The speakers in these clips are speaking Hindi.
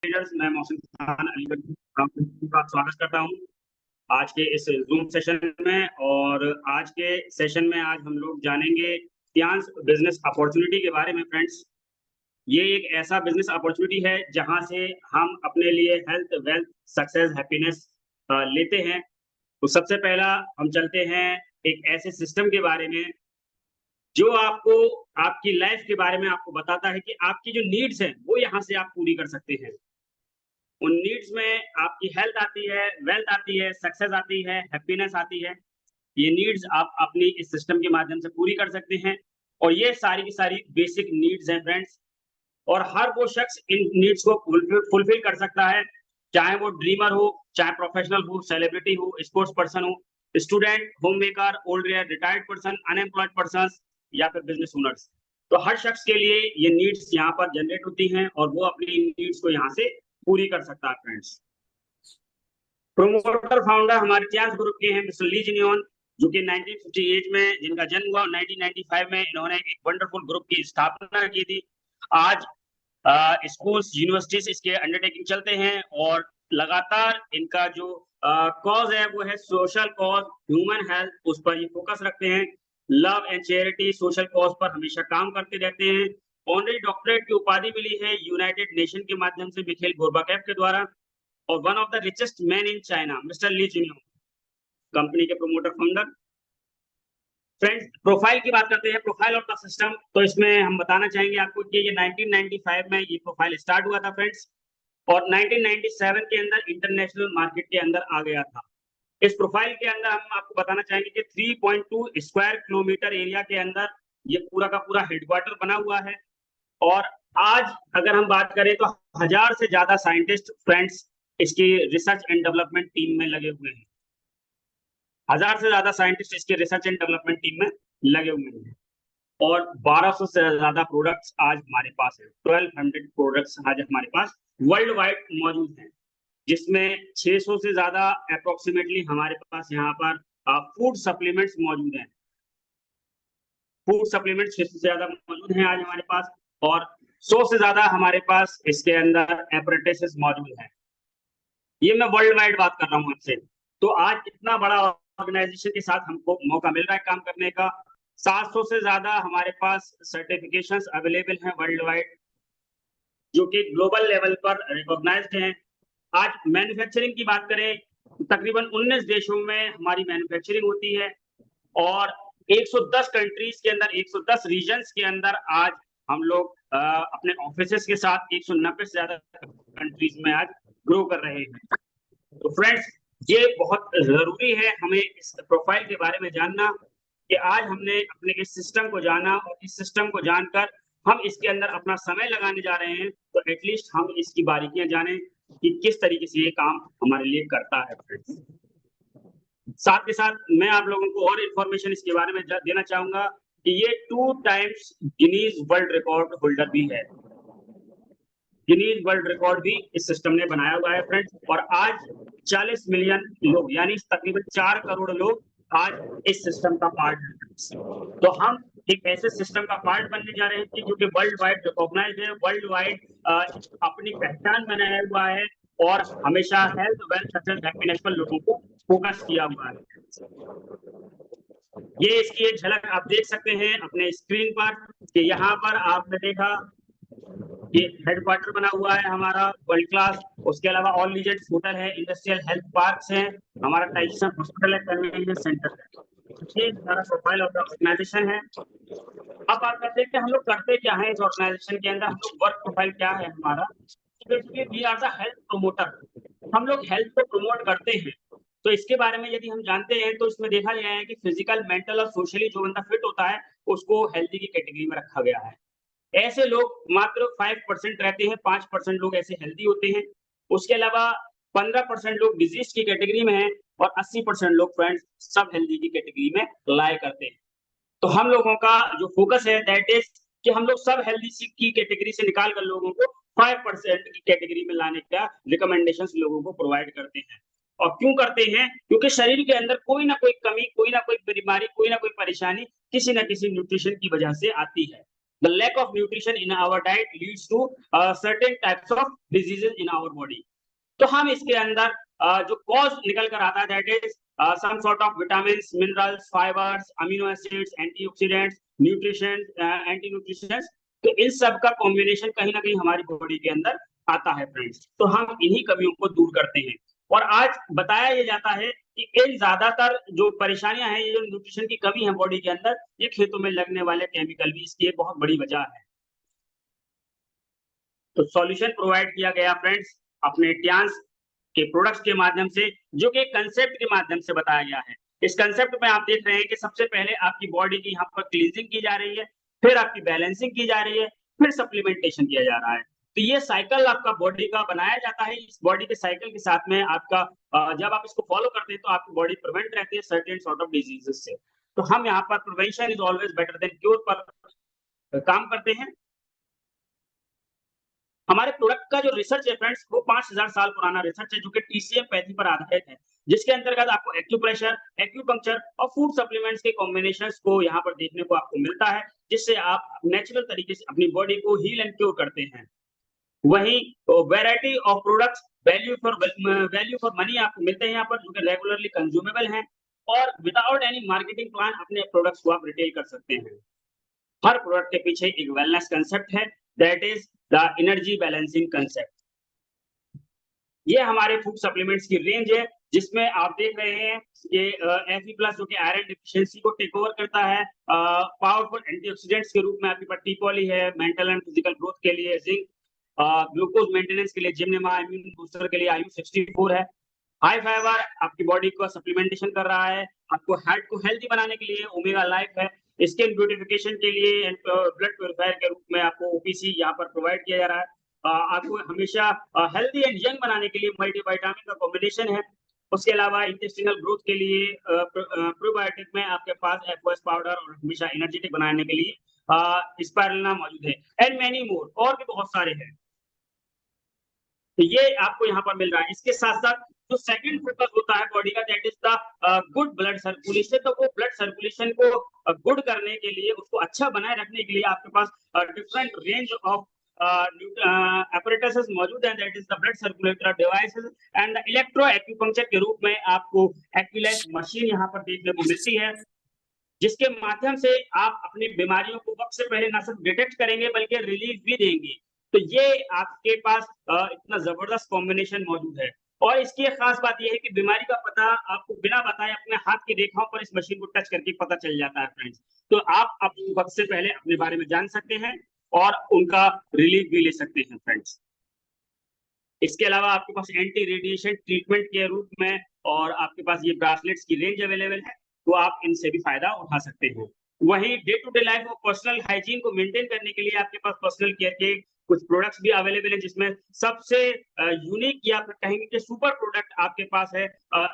मैं मोहसिन खान अलीगढ़ का स्वागत करता हूं आज के इस जूम सेशन में। और आज के सेशन में आज हम लोग जानेंगे सियांस बिजनेस अपॉर्चुनिटी के बारे में। फ्रेंड्स, ये एक ऐसा बिजनेस अपॉर्चुनिटी है जहां से हम अपने लिए हेल्थ, वेल्थ, सक्सेस, हैप्पीनेस लेते हैं। तो सबसे पहला हम चलते हैं एक ऐसे सिस्टम के बारे में जो आपको आपकी लाइफ के बारे में आपको बताता है कि आपकी जो नीड्स हैं वो यहाँ से आप पूरी कर सकते हैं। उन नीड्स में आपकी हेल्थ आती है, वेल्थ आती है, सक्सेस आती है, हैप्पीनेस आती है। ये नीड्स आप अपनी इस सिस्टम के माध्यम से पूरी कर सकते हैं और ये सारी की सारी बेसिक नीड्स हैं फ्रेंड्स। और हर वो शख्स इन नीड्स को फुलफिल कर सकता है, चाहे वो ड्रीमर हो, चाहे प्रोफेशनल हो, सेलिब्रिटी हो, स्पोर्ट्स पर्सन हो, student, home maker, old retired person, unemployed person या फिर बिजनेस ओनर्स। तो हर शख्स के लिए ये नीड्स यहाँ पर जनरेट होती हैं और वो अपनी नीड्स को यहाँ से पूरी कर सकता है। फ्रेंड्स, प्रोमोटर फाउंडर हमारे चैंस ग्रुप के हैं मिस्टर ली जिनियन, जो कि 1958 में जिनका जन्म हुआ, 1995 में इन्होंने एक वंडरफुल ग्रुप की स्थापना की थी। आज स्कूल्स, यूनिवर्सिटीज इसके अंडरटेकिंग चलते हैं और लगातार इनका जो कॉज है वो है सोशल कॉज, ह्यूमन हेल्थ, उस पर ये फोकस रखते हैं। Love and charity, social cause पर हमेशा काम करते रहते हैं। ऑनरी डॉक्टरेट की उपाधि मिली है यूनाइटेड नेशन के माध्यम से मिखेल गोर्बाचेव के द्वारा। और one of the richest man in China mister Li Jinian, company के प्रोमोटर फाउंडर। फ्रेंड्स, प्रोफाइल की बात करते हैं, प्रोफाइल ऑफ द सिस्टम। तो इसमें हम बताना चाहेंगे आपको कि ये 1995 में ये प्रोफाइल स्टार्ट हुआ था फ्रेंड्स, और 1997 के अंदर इंटरनेशनल मार्केट के अंदर आ गया था। इस प्रोफाइल के अंदर हम आपको बताना चाहेंगे कि 3.2 स्क्वायर किलोमीटर एरिया के अंदर ये पूरा का पूरा हेडक्वार्टर बना हुआ है। और आज अगर हम बात करें तो 1000 से ज्यादा साइंटिस्ट फ्रेंड्स इसकी रिसर्च एंड डेवलपमेंट टीम में लगे हुए हैं। 1000 से ज्यादा साइंटिस्ट इसके रिसर्च एंड डेवलपमेंट टीम में लगे हुए हैं। और 1200 से ज्यादा प्रोडक्ट्स आज हमारे पास है। 1200 प्रोडक्ट्स आज हमारे पास वर्ल्ड वाइड मौजूद हैं, जिसमें 600 से ज्यादा अप्रोक्सीमेटली हमारे पास यहाँ पर फूड सप्लीमेंट्स मौजूद हैं। फूड सप्लीमेंट 600 से ज्यादा मौजूद हैं आज हमारे पास, और 100 से ज्यादा हमारे पास इसके अंदर एप्रेंटिसेस मौजूद हैं। ये मैं वर्ल्ड वाइड बात कर रहा हूँ आपसे। तो आज इतना बड़ा ऑर्गेनाइजेशन के साथ हमको मौका मिल रहा है काम करने का। 700 से ज्यादा हमारे पास सर्टिफिकेशंस अवेलेबल हैं वर्ल्ड वाइड, जो कि ग्लोबल लेवल पर रिकॉग्नाइज्ड हैं। आज मैन्युफैक्चरिंग की बात करें तो तकरीबन 19 देशों में हमारी मैन्युफैक्चरिंग होती है, और 110 कंट्रीज के अंदर, 110 रीजन्स के अंदर आज हम लोग अपने ऑफिसेस के साथ 190 से ज्यादा कंट्रीज में आज ग्रो कर रहे हैं। तो फ्रेंड्स, ये बहुत जरूरी है हमें इस प्रोफाइल के बारे में जानना कि आज हमने अपने इस सिस्टम को जाना, और इस सिस्टम को जानकर हम इसके अंदर अपना समय लगाने जा रहे हैं, तो एटलीस्ट हम इसकी बारीकियां जानें कि किस तरीके से ये काम हमारे लिए करता है। फ्रेंड्स, साथ के साथ मैं आप लोगों को और इन्फॉर्मेशन इसके बारे में देना चाहूंगा कि ये 2 times Guinness world record holder भी है। गिनीज वर्ल्ड रिकॉर्ड भी इस सिस्टम ने बनाया हुआ है फ्रेंड्स। और आज 40 मिलियन लोग, यानी तकरीबन 4 करोड़ लोग आज इस सिस्टम का पार्ट है। तो हम एक ऐसे सिस्टम का पार्ट बनने जा रहे हैं जो कि वर्ल्ड वाइड रिकॉग्नाइज है, वर्ल्ड वाइड अपनी पहचान बनाया हुआ है, और हमेशा हेल्थ, वेल्थ, सक्सेस, हैप्पीनेस पर लोगों को फोकस किया हुआ है। ये इसकी एक झलक आप देख सकते हैं अपने स्क्रीन पर कि यहाँ पर आपने देखा ये हेडक्वार्टर बना हुआ है हमारा वर्ल्ड क्लास। उसके अलावा ऑल लीजेंड्स होटल है, इंडस्ट्रियल हेल्थ पार्क्स हैं, हमारा टाइसन हॉस्पिटल है, कन्वीनियंस सेंटर है। ये सारा प्रोफाइल ऑफ द ऑर्गेनाइजेशन है। अब बात करते हैं कि हम लोग करते क्या है इस ऑर्गेनाइजेशन के अंदर, हम लोग वर्क प्रोफाइल क्या है हमारा। Basically we are the health promoter. हम लोग हेल्थ को प्रमोट करते हैं। तो इसके बारे में यदि हम जानते हैं तो इसमें देखा गया है कि फिजिकल, मेंटल और सोशली जो बंदा फिट होता है उसको हेल्थी की कैटेगरी में रखा गया है। ऐसे लोग मात्र 5% रहते हैं, 5% लोग ऐसे हेल्दी होते हैं। उसके अलावा 15% लोग डिजीज की कैटेगरी में हैं, और 80% लोग फ्रेंड्स सब हेल्दी की कैटेगरी में लाए करते हैं। तो हम लोगों का जो फोकस है दैट इज कि हम लोग सब हेल्दी की कैटेगरी से निकाल कर लोगों को 5% की कैटेगरी में लाने का रिकमेंडेशंस लोगों को प्रोवाइड करते हैं। और क्यों करते हैं? क्योंकि शरीर के अंदर कोई ना कोई कमी, कोई ना कोई बीमारी, कोई ना कोई परेशानी किसी ना किसी न्यूट्रिशन की वजह से आती है। the lack of nutrition in our diet leads to certain types of diseases in our body. तो हम इसके अंदर जो कॉज निकल कर आता है that is some sort of vitamins, minerals, fibres, amino acids, antioxidants, nutrition, anti nutritions, तो इन सब का कॉम्बिनेशन कहीं ना कहीं हमारी बॉडी के अंदर आता है फ्रेंड्स। तो हम इन्हीं कमियों को दूर करते हैं और आज बताया ये जाता है कि इन ज्यादातर जो परेशानियां हैं, ये जो न्यूट्रिशन की कमी है बॉडी के अंदर, ये खेतों में लगने वाले केमिकल भी इसकी एक बहुत बड़ी वजह है। तो सॉल्यूशन प्रोवाइड किया गया फ्रेंड्स अपने ट्यांस के प्रोडक्ट्स के माध्यम से, जो कि कंसेप्ट के माध्यम से बताया गया है। इस कंसेप्ट में आप देख रहे हैं कि सबसे पहले आपकी बॉडी की यहाँ पर क्लींजिंग की जा रही है, फिर आपकी बैलेंसिंग की जा रही है, फिर सप्लीमेंटेशन किया जा रहा है। तो ये साइकिल आपका बॉडी का बनाया जाता है। इस बॉडी के साइकिल के साथ में आपका जब आप इसको फॉलो करते हैं तो आपकी बॉडी प्रिवेंट रहती है सर्टेन सॉर्ट ऑफ डिजीजेस से। तो हम यहाँ पर prevention is always better than cure पर काम करते हैं। हमारे प्रोडक्ट का जो रिसर्च है फ्रेंड्स, वो 5000 साल पुराना रिसर्च है, जो कि टीसीएम पैथी पर आधारित है, जिसके अंतर्गत आपको एक्यूप्रेशर, एक्यूपंक्चर और फूड सप्लीमेंट्स के कॉम्बिनेशंस को यहाँ पर देखने को आपको मिलता है, जिससे आप नेचुरल तरीके से अपनी बॉडी को हील एंड क्योर करते हैं। वहीं variety of products, value for money आपको मिलते हैं यहाँ पर, जो कि रेगुलरली कंज्यूमेबल हैं और विदाउट एनी मार्केटिंग प्लान अपने प्रोडक्ट्स को आप रिटेल कर सकते हैं। हर प्रोडक्ट के पीछे एक वेलनेस कंसेप्ट है, that is the energy balancing concept. ये हमारे फूड सप्लीमेंट्स की रेंज है, जिसमें आप देख रहे हैं कि Fe+ जो कि आयरन डिफिशियंसी को टेक ओवर करता है, पावरफुल एंटीऑक्सीडेंट्स के रूप में आपके पास टीपॉली है, मेंटल एंड फिजिकल ग्रोथ के लिए जिंक, ग्लूकोज मेंटेनेंस के लिए जिमनेमा, इम्यून बूस्टर के लिए आयु 64 है, हाई फाइबर आपकी बॉडी को सप्लीमेंटेशन कर रहा है, आपको हार्ट को हेल्दी बनाने के लिए ओमेगा लाइफ है, स्किन ब्यूटिफिकेशन के लिए ब्लड प्योरीफायर के रूप में आपको ओपीसी यहाँ पर प्रोवाइड किया जा रहा है, आपको हमेशा हेल्दी एंड यंग बनाने के लिए मल्टीविटामिन का कॉम्बिनेशन है। उसके अलावा इंटेस्टिनल ग्रोथ के लिए प्रोबायोटिक में आपके पास एफओएस पाउडर और हमेशा एनर्जेटिक बनाने के लिए स्पाइरुलिना मौजूद है, एंड मेनी मोर, और भी बहुत सारे हैं। तो ये आपको यहाँ पर मिल रहा है। इसके साथ साथ जो सेकंड फोकस होता है बॉडी का, that is the good blood circulation. तो वो ब्लड सर्कुलेशन को गुड करने के लिए, उसको अच्छा बनाए रखने के लिए आपके पास डिफरेंट रेंज ऑफ apparatus मौजूद है, that is the blood circulator devices and the electro acupuncture के रूप में आपको एक्विलाइज मशीन यहाँ पर देखने को मिलती है, जिसके माध्यम से आप अपनी बीमारियों को वक्त से पहले न सिर्फ डिटेक्ट करेंगे बल्कि रिलीफ भी देंगे। तो ये आपके पास इतना जबरदस्त कॉम्बिनेशन मौजूद है। और इसकी एक खास बात यह है कि बीमारी का पता आपको बिना बताए अपने हाथ की रेखाओं पर इस मशीन को टच करके पता चल जाता है फ्रेंड्स। तो आप अपने वक्त से पहले अपने बारे में जान सकते हैं और उनका रिलीफ भी ले सकते हैं फ्रेंड्स। इसके अलावा आपके पास एंटी रेडिएशन ट्रीटमेंट के रूप में और आपके पास ये ब्रासलेट्स की रेंज अवेलेबल है, तो आप इनसे भी फायदा उठा सकते हैं। वहीं डे टू डे लाइफ और पर्सनल हाइजीन को मेंटेन करने के लिए आपके पास पर्सनल केयर के कुछ प्रोडक्ट्स भी अवेलेबल हैं, जिसमें सबसे यूनिक या फिर कहेंगे कि सुपर प्रोडक्ट आपके पास है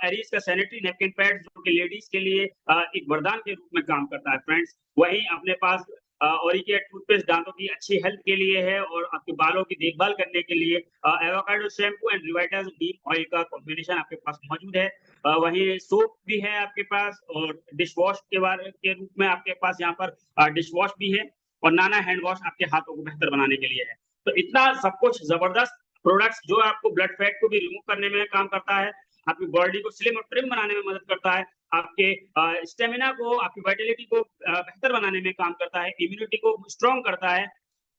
एरीज का सैनिटरी नैपकिन पैड, जो कि लेडीज के लिए एक वरदान के रूप में काम करता है फ्रेंड्स। वहीं अपने पास ओरिकेट टूथपेस्ट दांतों की अच्छी हेल्थ के लिए है और आपके बालों की देखभाल करने के लिए एवोकाडो शैम्पू एंड रिवाइटस डीप ऑयल का कॉम्बिनेशन आपके पास मौजूद है। वहीं सोप भी है आपके पास और डिश वॉश के रूप में आपके पास यहाँ पर डिश वॉश भी है और नाना हैंड वॉश आपके हाथों को बेहतर बनाने के लिए है। तो इतना सब कुछ जबरदस्त प्रोडक्ट्स जो आपको ब्लड फैट को भी रिमूव करने में काम करता है, आपकी बॉडी को स्लिम और ट्रिम बनाने में मदद करता है, आपके स्टेमिना को, आपकी वाइटलिटी को बेहतर बनाने में काम करता है, इम्यूनिटी को स्ट्रॉन्ग करता है,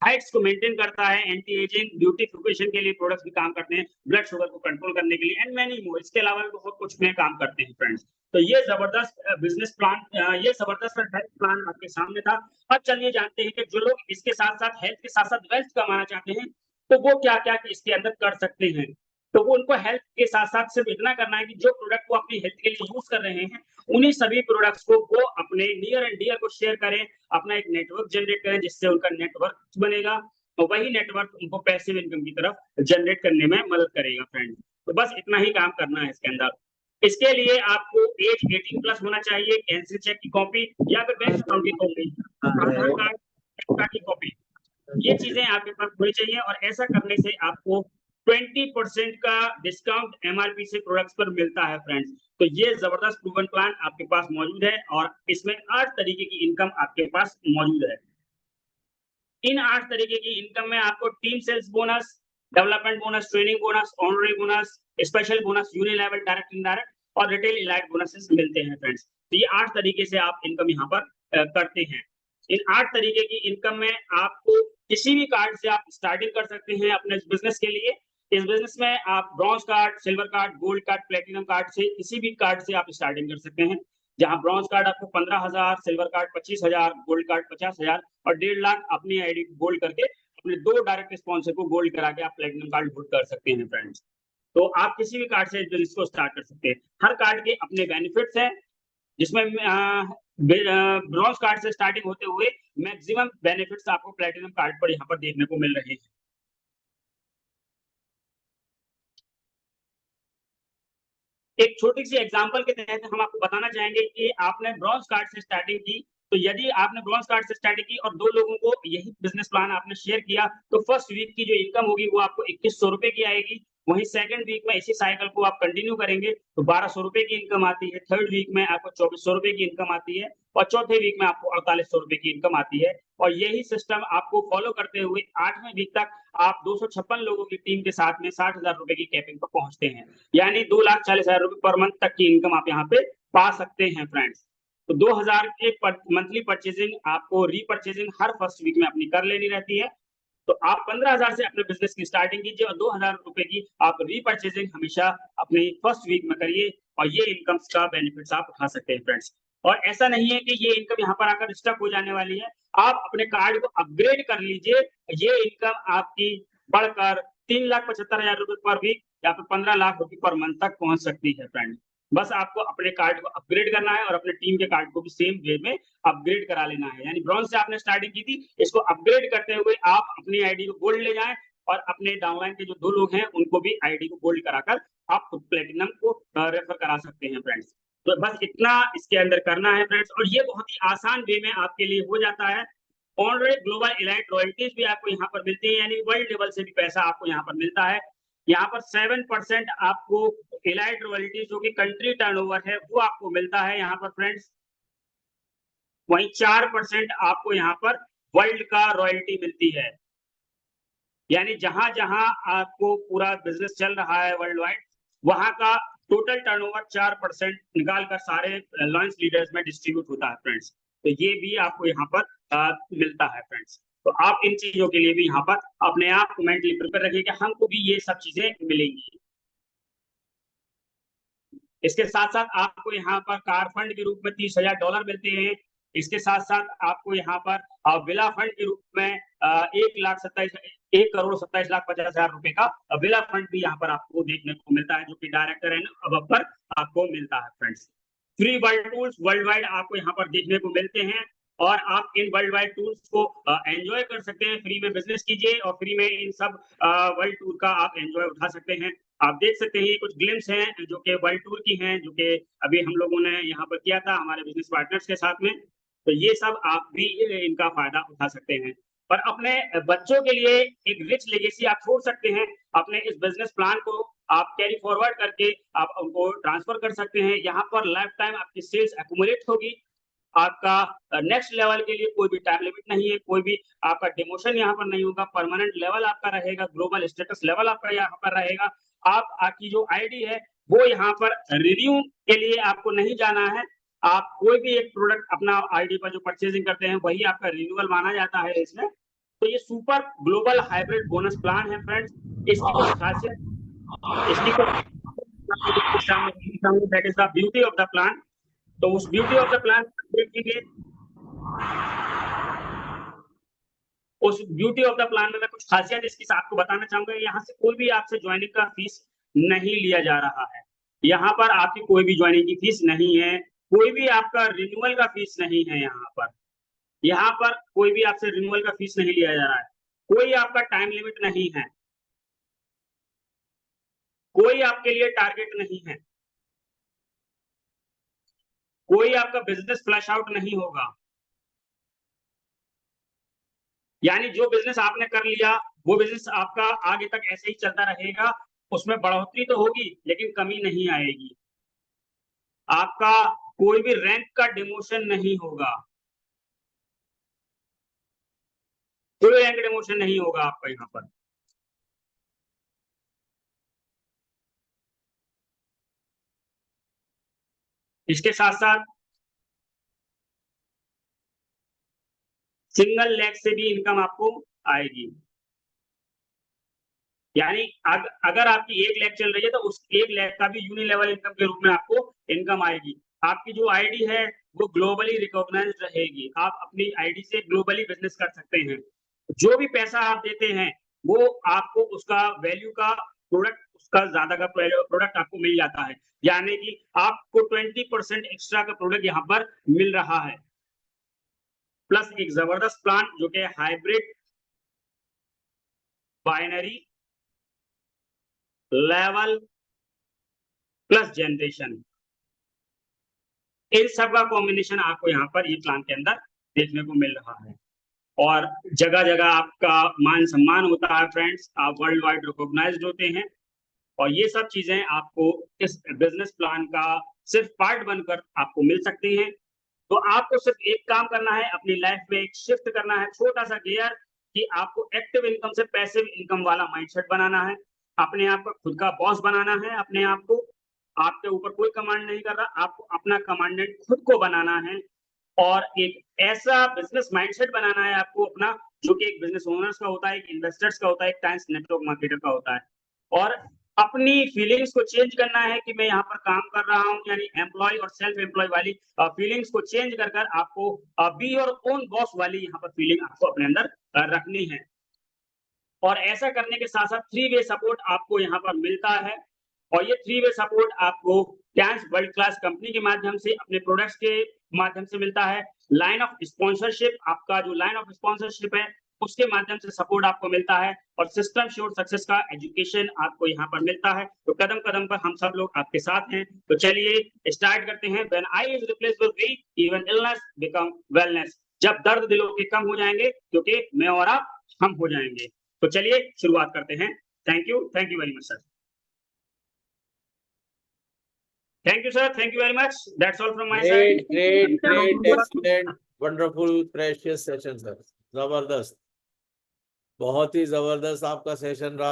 हाइट्स को मेंटेन करता है, एंटी एजिंग ब्यूटिफिकेशन के लिए प्रोडक्ट्स भी काम करते हैं, ब्लड शुगर को कंट्रोल करने के लिए एंड मेनी मोर। इसके अलावा भी बहुत कुछ में काम करते हैं फ्रेंड्स। तो ये जबरदस्त बिजनेस प्लान, ये जबरदस्त हेल्थ प्लान आपके सामने था। अब चलिए जानते हैं कि जो लोग इसके साथ साथ हेल्थ के साथ साथ वेल्थ कमाना चाहते हैं, तो वो क्या क्या इसके अंदर कर सकते हैं। तो वो उनको हेल्थ के साथ साथ सिर्फ इतना करना है कि जो प्रोडक्ट वो अपनी हेल्थ के लिए यूज कर रहे हैं, उन्हीं सभी प्रोडक्ट्स को वो अपने नियर एंड डियर को शेयर करें, अपना एक नेटवर्क जनरेट करें, जिससे उनका नेटवर्क बनेगा और वही नेटवर्क उनको पैसिव इनकम की तरफ जनरेट करने में मदद करेगा फ्रेंड। तो बस इतना ही काम करना है इसके अंदर। इसके लिए आपको एज 18+ होना चाहिए, कैंसिल चेक की कॉपी या फिर बैंक अकाउंट की कॉपी, आधार कार्ड की कॉपी, ये चीजें आपके पास होनी चाहिए। और ऐसा करने से आपको 20% का डिस्काउंट एमआरपी से प्रोडक्ट्स पर मिलता है फ्रेंड्स। तो ये जबरदस्त प्रूवन प्लान आपके पास मौजूद है और इसमें 8 तरीके की इनकम आपके पास मौजूद है। इन 8 तरीके की इनकम में आपको team sales bonus, development bonus, training bonus, honorary bonus, special bonus, unilevel direct indirect और रिटेल इलाइट बोनसेस मिलते हैं फ्रेंड्स। तो ये 8 तरीके से आप इनकम यहाँ पर करते हैं। इन 8 तरीके की इनकम में आपको किसी भी कार्ड से आप स्टार्टिंग कर सकते हैं अपने बिजनेस के लिए। इस बिजनेस में आप bronze card, silver card, gold card, platinum card से किसी भी कार्ड से आप स्टार्टिंग कर सकते हैं। जहां ब्रॉन्ज कार्ड आपको 15,000, सिल्वर कार्ड 25,000, गोल्ड कार्ड 50,000 और 1.5 लाख अपनी आईडी गोल्ड करके अपने 2 डायरेक्ट स्पॉन्सर को गोल्ड करा के आप प्लेटिनम कार्ड होल्ड कर सकते हैं फ्रेंड्स। तो आप किसी भी कार्ड से बिजनेस को स्टार्ट कर सकते हैं। हर कार्ड के अपने बेनिफिट्स हैं, जिसमें ब्रॉन्ज कार्ड से स्टार्टिंग होते हुए मैक्सिमम बेनिफिट्स आपको प्लेटिनम कार्ड पर यहाँ पर देखने को मिल रहे हैं। एक छोटी सी एग्जांपल के तहत हम आपको बताना चाहेंगे कि आपने ब्रॉन्ज कार्ड से स्टार्टिंग की, तो यदि आपने ब्रॉन्ज कार्ड से स्टार्टिंग की और 2 लोगों को यही बिजनेस प्लान आपने शेयर किया, तो फर्स्ट वीक की जो इनकम होगी वो आपको 2100 रुपए की आएगी। वहीं सेकंड वीक में इसी साइकिल को आप कंटिन्यू करेंगे तो 1200 रुपए की इनकम आती है। थर्ड वीक में आपको 2400 रुपए की इनकम आती है और चौथे वीक में आपको 4800 रुपए की इनकम आती है। और यही सिस्टम आपको फॉलो करते हुए 8वें वीक तक आप 256 लोगों की टीम के साथ में 60,000 रुपए की कैपिंग पर पहुंचते हैं। यानी 2,40,000 रुपए पर मंथ तक की इनकम आप यहाँ पे पा सकते हैं फ्रेंड्स। तो 2000 की मंथली परचेजिंग आपको रीपरचेजिंग हर फर्स्ट वीक में अपनी कर लेनी रहती है। तो आप 15,000 से अपने बिजनेस की स्टार्टिंग कीजिए और 2,000 रुपए की आप रीपरचेजिंग हमेशा अपनी फर्स्ट वीक में करिए और ये इनकम का बेनिफिट्स आप उठा सकते हैं फ्रेंड्स। और ऐसा नहीं है कि ये इनकम यहाँ पर आकर स्टक हो जाने वाली है। आप अपने कार्ड को अपग्रेड कर लीजिए, ये इनकम आपकी बढ़कर 3,75,000 रुपए पर वीक या फिर 15 लाख रुपए पर मंथ तक पहुंच सकती है फ्रेंड। बस आपको अपने कार्ड को अपग्रेड करना है और अपने टीम के कार्ड को भी सेम वे में अपग्रेड करा लेना है। यानी ब्रॉन्ज से आपने स्टार्टिंग की थी, इसको अपग्रेड करते हुए आप अपनी आईडी को गोल्ड ले जाएं और अपने डाउनलाइन के जो 2 लोग हैं उनको भी आईडी को गोल्ड कराकर आप प्लेटिनम को रेफर करा सकते हैं फ्रेंड्स। तो बस इतना इसके अंदर करना है फ्रेंड्स और ये बहुत ही आसान वे में आपके लिए हो जाता है। ऑलरेडी ग्लोबल इलाइट रॉयल्टीज भी आपको यहाँ पर मिलती है, यानी वर्ल्ड लेवल से भी पैसा आपको यहाँ पर मिलता है। यहाँ पर 7% आपको इलाइट रॉयल्टीज जो कि कंट्री टर्नओवर है वो आपको मिलता है यहाँ पर फ्रेंड्स। वहीं 4% आपको यहाँ पर वर्ल्ड का रॉयल्टी मिलती है। यानी जहां जहां आपको पूरा बिजनेस चल रहा है वर्ल्ड वाइड, वहां का टोटल टर्नओवर 4% निकाल कर सारे लॉन्च लीडर्स में डिस्ट्रीब्यूट होता है फ्रेंड्स। तो ये भी आपको यहाँ पर मिलता है फ्रेंड्स। तो आप इन चीजों के लिए भी यहाँ पर अपने आप को मेंटली प्रिपेयर रखिए कि हमको भी ये सब चीजें मिलेंगी। इसके साथ साथ आपको यहाँ पर कार फंड के रूप में $30,000 मिलते हैं। इसके साथ साथ आपको यहाँ पर विला फंड के रूप में 1,27,50,000 रुपए का विला फंड भी यहाँ पर आपको देखने को मिलता है, जो कि डायरेक्टर एंड अबव पर आपको मिलता है friends. Free world tools world wide आपको यहाँ पर देखने को मिलते हैं और आप इन वर्ल्ड वाइड टूल्स को एंजॉय कर सकते हैं। फ्री में बिजनेस कीजिए और फ्री में इन सब वर्ल्ड टूर का आप एंजॉय उठा सकते हैं। आप देख सकते हैं ये कुछ ग्लिम्स हैं जो कि वर्ल्ड टूर की हैं, जो कि अभी हम लोगों ने यहाँ पर किया था हमारे बिजनेस पार्टनर्स के साथ में। तो ये सब आप भी इनका फायदा उठा सकते हैं और अपने बच्चों के लिए एक रिच लेगेसी आप छोड़ सकते हैं। अपने इस बिजनेस प्लान को आप कैरी फॉरवर्ड करके आप उनको ट्रांसफर कर सकते हैं। यहाँ पर लाइफ टाइम आपकी सेल्स एक्यूमुलेट होगी। आपका नेक्स्ट लेवल के लिए कोई भी टाइम लिमिट नहीं है, कोई भी आपका डिमोशन यहाँ पर नहीं होगा। परमानेंट लेवल आपका रहेगा, ग्लोबल स्टेटस लेवल आपका यहाँ पर रहेगा। आपकी जो आईडी है वो यहाँ पर रिन्यू के लिए आपको नहीं जाना है। आप कोई भी एक प्रोडक्ट अपना आईडी पर जो परचेजिंग करते हैं वही आपका रिन्यूअल माना जाता है इसमें। तो ये super global hybrid bonus plan है फ्रेंड्स। इसकी कुछ खासियत, इसकी that is the beauty of the plan. तो उस ब्यूटी ऑफ द प्लान देखेंगे, उस ब्यूटी ऑफ द प्लान में मैं कुछ खासियत इसकी आपको बताना चाहूंगा। यहाँ से कोई भी आपसे ज्वाइनिंग का फीस नहीं लिया जा रहा है। यहाँ पर आपकी कोई भी ज्वाइनिंग की फीस नहीं है, कोई भी आपका रिन्यूअल का फीस नहीं है। यहाँ पर कोई भी आपसे रिन्यूअल का फीस नहीं लिया जा रहा है। कोई आपका टाइम लिमिट नहीं है, कोई आपके लिए टारगेट नहीं है, कोई आपका बिजनेस फ्लैश आउट नहीं होगा। यानी जो बिजनेस आपने कर लिया वो बिजनेस आपका आगे तक ऐसे ही चलता रहेगा। उसमें बढ़ोतरी तो होगी लेकिन कमी नहीं आएगी। आपका कोई भी रैंक का डिमोशन नहीं होगा, कोई रैंक डिमोशन नहीं होगा आपका यहाँ पर। इसके साथ साथ सिंगल लेग से भी इनकम आपको आएगी, यानी अगर आपकी एक लेग चल रही है तो उस एक लेग का भी यूनिलेवल इनकम के रूप में आपको इनकम आएगी। आपकी जो आईडी है वो ग्लोबली रिकॉग्नाइज्ड रहेगी, आप अपनी आईडी से ग्लोबली बिजनेस कर सकते हैं। जो भी पैसा आप देते हैं वो आपको उसका वैल्यू का प्रोडक्ट, उसका ज्यादा का प्रोडक्ट आपको मिल जाता है, यानी कि आपको 20% एक्स्ट्रा का प्रोडक्ट यहाँ पर मिल रहा है, प्लस एक जबरदस्त प्लान जो कि hybrid binary level plus generation, इन सब का कॉम्बिनेशन आपको यहाँ पर ये प्लान के अंदर देखने को मिल रहा है। और जगह जगह आपका मान सम्मान होता है फ्रेंड्स, आप वर्ल्ड वाइड रिकॉग्नाइज्ड होते हैं, और ये सब चीजें आपको इस बिजनेस प्लान का सिर्फ पार्ट बनकर आपको मिल सकती हैं। तो आपको सिर्फ एक काम करना है, अपनी लाइफ में एक शिफ्ट करना है, छोटा सा गियर, कि आपको एक्टिव इनकम से पैसिव इनकम वाला माइंडसेट बनाना है, अपने आप को खुद का बॉस बनाना है, अपने आप को, आपके ऊपर कोई कमांड नहीं कर रहा, आपको अपना कमांडेंट खुद को बनाना है, और एक ऐसा बिजनेस माइंडसेट बनाना है आपको अपना, जो कि एक बिजनेस ओनर्स का होता है, एक इन्वेस्टर्स का होता है, एक टाइम्स नेटवर्क मार्केटर का होता है। और अपनी फीलिंग्स को चेंज करना है कि मैं यहाँ पर काम कर रहा हूँ, यानी एम्प्लॉय और सेल्फ एम्प्लॉय वाली फीलिंग्स को चेंज कर कर आपको बी योर ओन बॉस वाली यहाँ पर फीलिंग आपको अपने अंदर रखनी है। और ऐसा करने के साथ साथ 3 वे सपोर्ट आपको यहाँ पर मिलता है, और ये 3 वे सपोर्ट आपको कैंस वर्ल्ड क्लास कंपनी के माध्यम से, अपने प्रोडक्ट्स के माध्यम से मिलता है। लाइन ऑफ स्पॉन्सरशिप, आपका जो लाइन ऑफ स्पॉन्सरशिप है उसके माध्यम से सपोर्ट आपको मिलता है, और सिस्टम श्योर सक्सेस का एजुकेशन आपको यहाँ पर मिलता है। तो कदम कदम पर हम सब लोग आपके साथ हैं। तो चलिए स्टार्ट करते हैं। When I is replaced with we, even illness become wellness. जब दर्द दिलों के कम हो जाएंगे, क्योंकि मैं और आप हम हो जाएंगे। तो चलिए शुरुआत करते हैं। Thank you very much sir. Thank you sir, thank you very much, that's all from my side. great, excellent, wonderful, precious session sir, जबरदस्त, बहुत ही जबरदस्त आपका सेशन रहा।